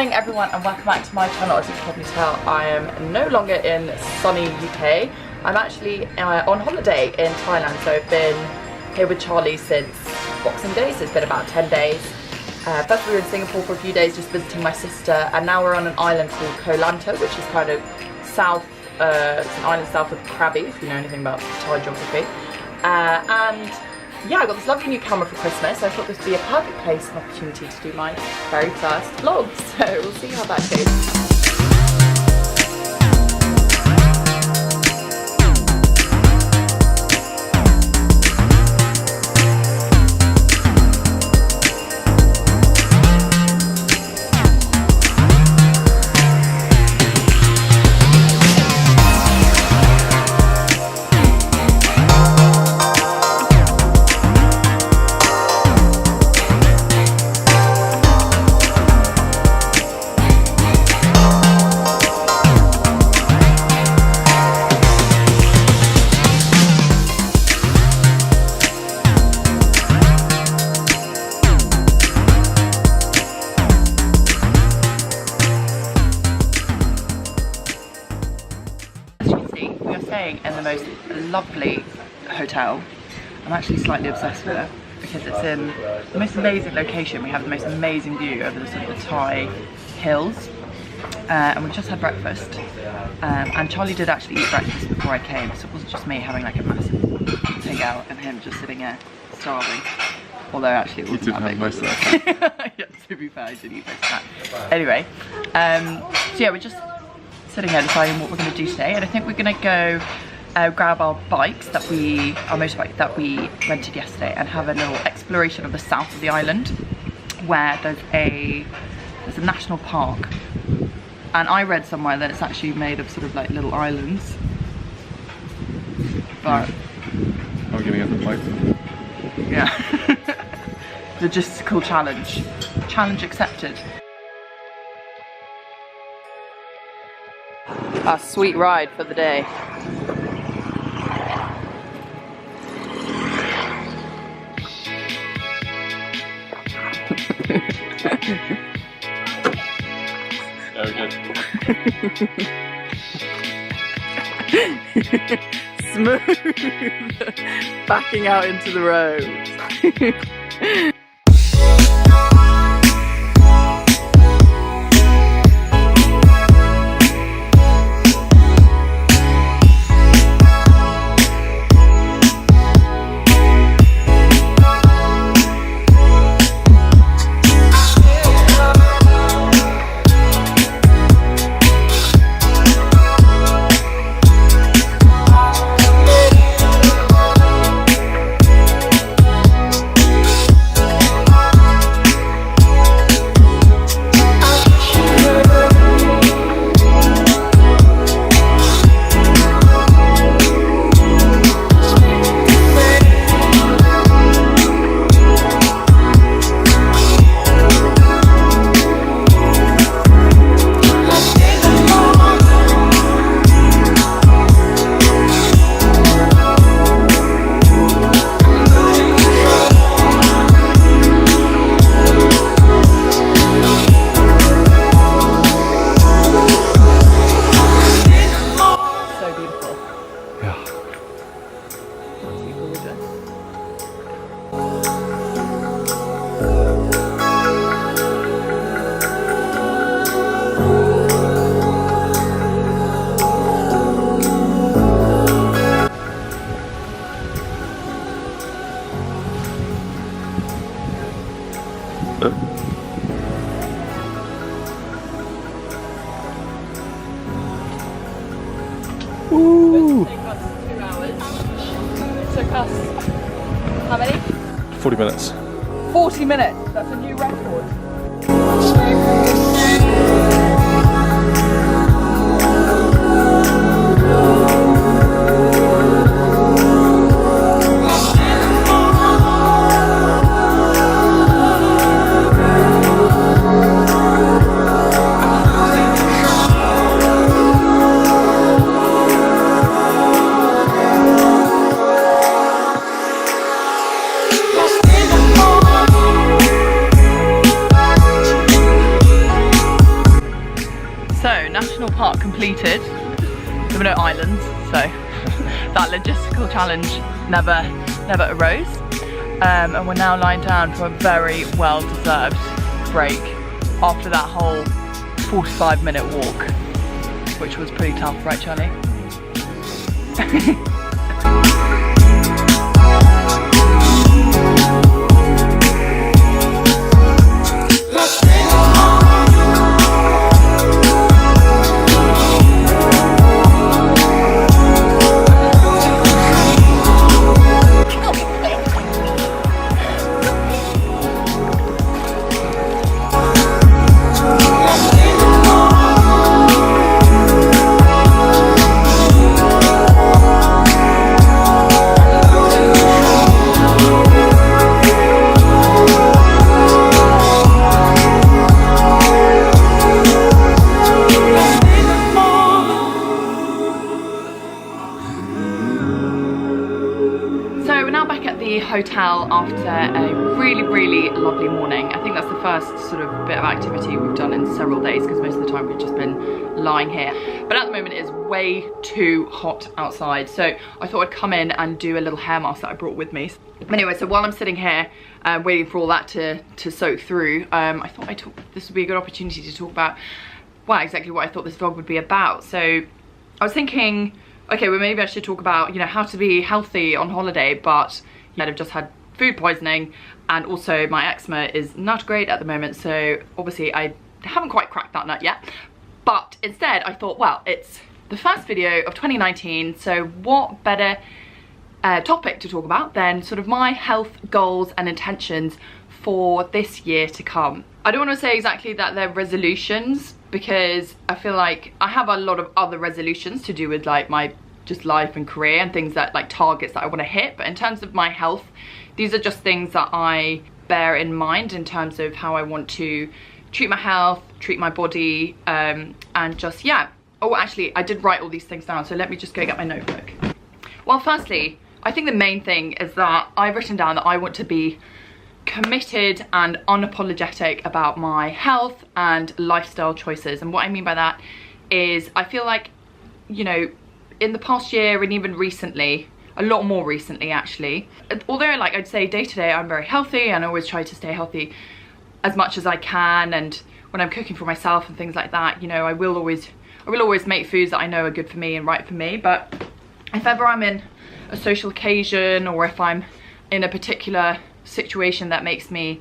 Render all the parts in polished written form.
morning everyone and welcome back to my channel. As you can probably tell, I am no longer in sunny UK. I'm actually on holiday in Thailand, so I've been here with Charlie since Boxing Day, so it's been about 10 days. First we were in Singapore for a few days just visiting my sister, and now we're on an island called Koh Lanta, which is kind of south, it's an island south of Krabi, if you know anything about Thai geography. And yeah, I got this lovely new camera for Christmas, so I thought this would be a perfect place and opportunity to do my very first vlog. So we'll see how that goes. In the most lovely hotel. I'm actually slightly obsessed with it because it's in the most amazing location. We have the most amazing view over the sort of the Thai hills, and we've just had breakfast. And Charlie did actually eat breakfast before I came, so it wasn't just me having like a massive takeout and him just sitting there starving. Although actually it wasn't that big. Most of that. Yeah, to be fair, I did eat most of that. Anyway, so yeah, we're just sitting here deciding what we're going to do today, and I think we're going to go grab our bikes our motorbike that we rented yesterday, and have a little exploration of the south of the island, where there's a national park, and I read somewhere that it's actually made of sort of like little islands. But I'm giving it the bike. Yeah. Logistical challenge accepted. A sweet ride for the day. Very good. Smooth. Backing out into the road. Ooh. It took us 2 hours. It took us, how many? 40 minutes. 40 minutes, that's a new record. So, national park completed. There were no islands, so that logistical challenge never arose. And we're now lying down for a very well-deserved break after that whole 45-minute walk, which was pretty tough, right, Charlie? Hotel after a really lovely morning. I think that's the first sort of bit of activity we've done in several days, because most of the time we've just been lying here. But at the moment it is way too hot outside, so I thought I'd come in and do a little hair mask that I brought with me. Anyway, so while I'm sitting here waiting for all that to soak through, I thought this would be a good opportunity to talk about, well, exactly what I thought this vlog would be about. So I was thinking, okay, well maybe I should talk about, you know, how to be healthy on holiday, but I've just had food poisoning, and also my eczema is not great at the moment, so obviously I haven't quite cracked that nut yet. But instead I thought, well, it's the first video of 2019, so what better topic to talk about than sort of my health goals and intentions for this year to come. I don't want to say exactly that they're resolutions, because I feel like I have a lot of other resolutions to do with like my just life and career and things that, like, targets that I want to hit. But in terms of my health, these are just things that I bear in mind in terms of how I want to treat my health, treat my body, and just, yeah. Oh, actually, I did write all these things down, so let me just go get my notebook. Well, firstly, I think the main thing is that I've written down that I want to be committed and unapologetic about my health and lifestyle choices. And what I mean by that is I feel like, you know, in the past year and even recently, a lot more recently actually, although like I'd say day to day I'm very healthy and I always try to stay healthy as much as I can, and when I'm cooking for myself and things like that, you know, I will always make foods that I know are good for me and right for me. But if ever I'm in a social occasion, or if I'm in a particular situation that makes me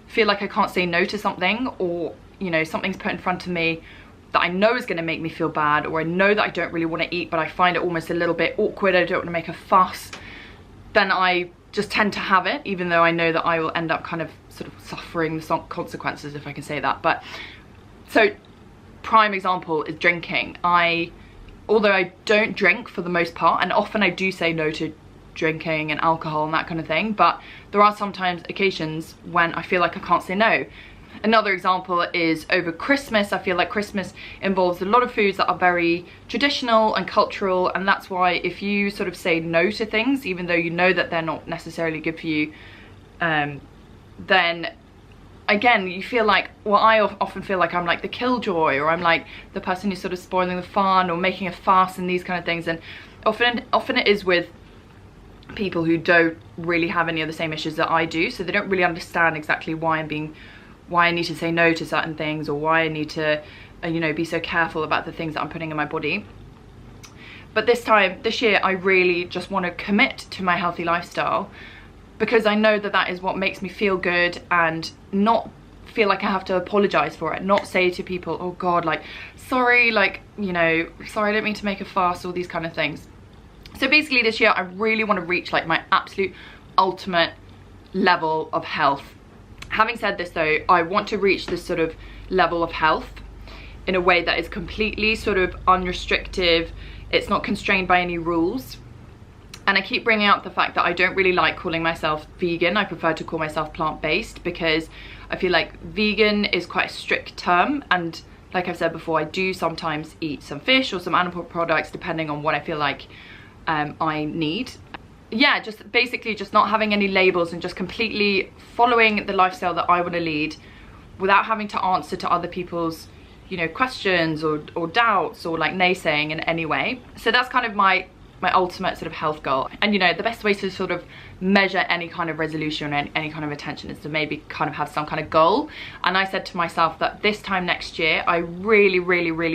feel like I can't say no to something, or, you know, something's put in front of me that I know is going to make me feel bad, or I know that I don't really want to eat but I find it almost a little bit awkward, I don't want to make a fuss, then I just tend to have it, even though I know that I will end up kind of sort of suffering the consequences, if I can say that. But so prime example is drinking. Although I don't drink for the most part, and often I do say no to drinking and alcohol and that kind of thing, but there are sometimes occasions when I feel like I can't say no. Another example is over Christmas. I feel like Christmas involves a lot of foods that are very traditional and cultural, and that's why if you sort of say no to things, even though you know that they're not necessarily good for you, then again you feel like, well, I often feel like I'm like the killjoy, or I'm like the person who's sort of spoiling the fun or making a fuss and these kind of things. And often it is with people who don't really have any of the same issues that I do, so they don't really understand exactly why I need to say no to certain things, or why I need to, you know, be so careful about the things that I'm putting in my body. But this year, I really just want to commit to my healthy lifestyle, because I know that that is what makes me feel good, and not feel like I have to apologize for it, not say to people, oh God, like, sorry, like, you know, sorry, I didn't mean to make a fuss, all these kind of things. So basically this year, I really want to reach like my absolute ultimate level of health. Having said this though, I want to reach this sort of level of health in a way that is completely sort of unrestrictive. It's not constrained by any rules. And I keep bringing up the fact that I don't really like calling myself vegan. I prefer to call myself plant-based, because I feel like vegan is quite a strict term, and like I've said before, I do sometimes eat some fish or some animal products depending on what I feel like I need. Yeah, just basically just not having any labels and just completely following the lifestyle that I want to lead without having to answer to other people's, you know, questions or doubts or like naysaying in any way. So that's kind of my ultimate sort of health goal. And you know, the best way to sort of measure any kind of resolution and any kind of attention is to maybe kind of have some kind of goal. And I said to myself that this time next year, I really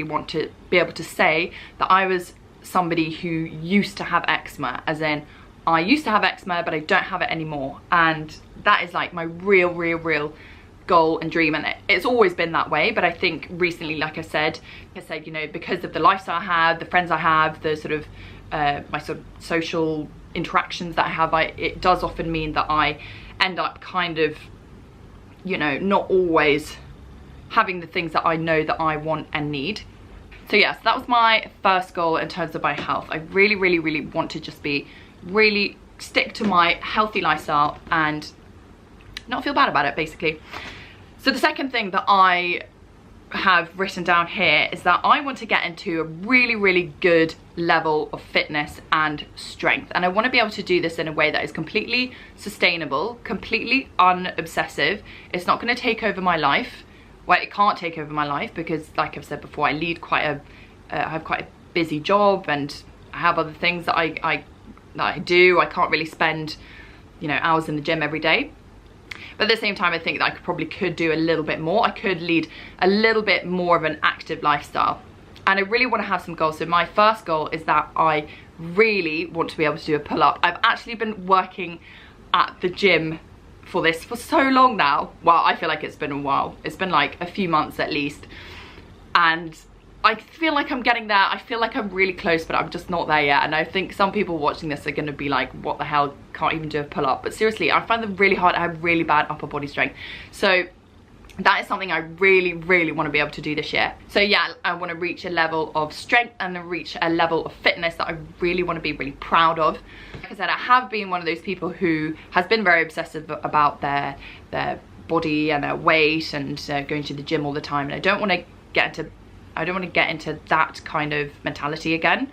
want to be able to say that I was somebody who used to have eczema, as in I used to have eczema but I don't have it anymore. And that is like my real goal and dream, and it's always been that way. But I think recently, like I said, you know, because of the lifestyle I have, the friends I have, the sort of my sort of social interactions that I have, it does often mean that I end up kind of, you know, not always having the things that I know that I want and need. So yes, that was my first goal in terms of my health. I really want to just really stick to my healthy lifestyle and not feel bad about it, basically. So the second thing that I have written down here is that I want to get into a really good level of fitness and strength, and I want to be able to do this in a way that is completely sustainable, completely unobsessive. It's not going to take over my life. Well, it can't take over my life because, like I've said before, I lead I have quite a busy job, and I have other things that I do. I can't really spend, you know, hours in the gym every day. But at the same time, I think that I probably could do a little bit more. I could lead a little bit more of an active lifestyle. And I really want to have some goals. So my first goal is that I really want to be able to do a pull-up. I've actually been working at the gym for this for so long now. Well, I feel like it's been a while. It's been like a few months at least. And I feel like I'm getting there. I feel like I'm really close, but I'm just not there yet. And I think some people watching this are going to be like, what the hell, can't even do a pull-up. But seriously, I find them really hard. I have really bad upper body strength. So that is something I really want to be able to do this year. So yeah, I want to reach a level of strength and reach a level of fitness that I really want to be really proud of. Like I said, I have been one of those people who has been very obsessive about their body and their weight and going to the gym all the time. And I don't want to get into that kind of mentality again.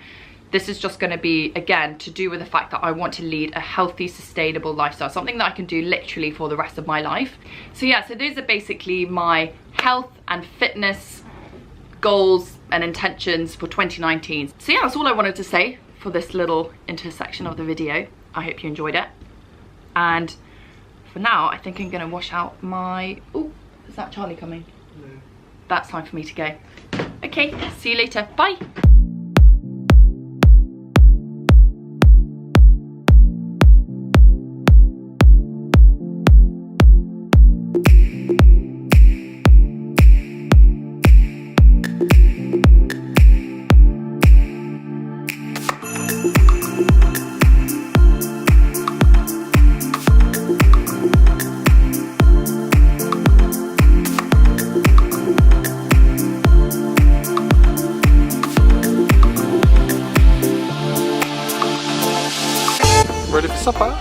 This is just going to be, again, to do with the fact that I want to lead a healthy, sustainable lifestyle, something that I can do literally for the rest of my life. So yeah, so those are basically my health and fitness goals and intentions for 2019. So yeah, that's all I wanted to say for this little intersection of the video. I hope you enjoyed it. And for now, I think I'm going to wash out my... Oh, is that Charlie coming? No. That's time for me to go. Okay, see you later. Bye. Ready for supper?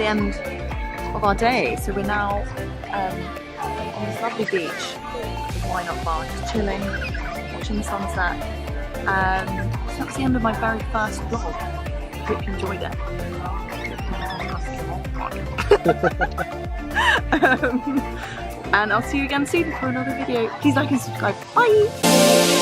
End of our day, so we're now on this lovely beach with Why Not Bar, just chilling, watching the sunset. So that's the end of my very first vlog. I hope you enjoyed it. And I'll see you again soon for another video. Please like and subscribe. Bye.